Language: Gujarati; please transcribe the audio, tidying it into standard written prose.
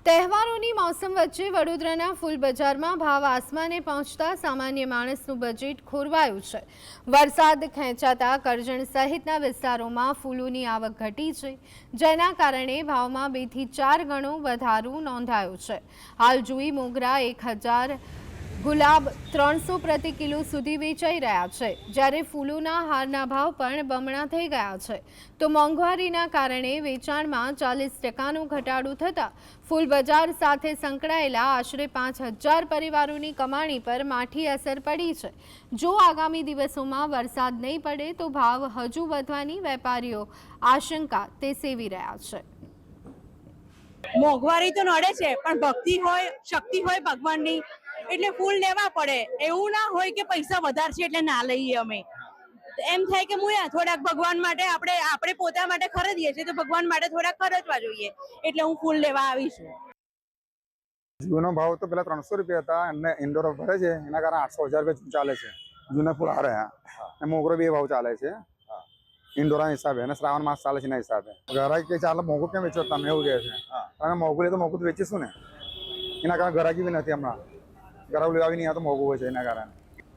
તહેવારોની મોસમ વચ્ચે વડોદરાના ફૂલ બજારમાં ભાવ આસમાને પહોંચતા સામાન્ય માણસનું બજેટ ખોરવાયું છે। વરસાદ ખેંચાતા કરજણ સહિતના વિસ્તારોમાં ફૂલોની આવક ઘટી છે, જેના કારણે ભાવમાં 2 થી 4 ગણો વધારો નોંધાયો છે। હાલ જુઈ મોગરા 1000, ગુલાબ 300 પ્રતિ કિલો સુધી વેચાઈ રહ્યા છે, જ્યારે ફૂલોના હારના ભાવ પણ બમણા થઈ ગયા છે। તો મોંઘવારીના કારણે વેચાણમાં 40% ઘટાડો થતાં ફૂલ બજાર સાથે સંકળાયેલા આશરે 5000 પરિવારોની કમાણી પર માઠી અસર પડી છે। જો આગામી દિવસોમાં વરસાદ નહીં પડે તો ભાવ હજુ વધવાની વેપારીઓ આશંકા તે સેવી રહ્યા છે। મોંઘવારી તો નડે છે, પણ ભક્તિ હોય, શક્તિ હોય ભગવાનની એટલે ફૂલ લેવા પડે। એવું ના હોય કે પૈસા વધારે છે એટલે ના લઈએ। અમે એમ થાય કે હું થોડાક ભગવાન માટે આપણે પોતા માટે ખરીદીએ છીએ તો ભગવાન માટે થોડાક ખરીદવા જોઈએ, એટલે હું ફૂલ લેવા આવી છું। જૂનો ભાવ તો પેલા 300 રૂપિયા હતા અને ઇન્ડોર ભરે છે એના કારણે 800 રૂપિયા ચાલે છે। જૂના ફૂલ આ રહ્યા મોગરો બે ભાવ ચાલે છે ઇન્ડોરના હિસાબે, અને શ્રાવણ માસ ચાલે છે એના હિસાબે। ઘરાકી કે ચાલે મોંઘું કેમ વેચો તમે, એવું કહે છે। અને મોંઘું લે તો મોંઘું વેચીશું ને, એના કારણે ઘરાકી બી નથી। હમણાં ઘરાક લેવા બી નહીં, આ તો મોંઘું હોય છે એના કારણે।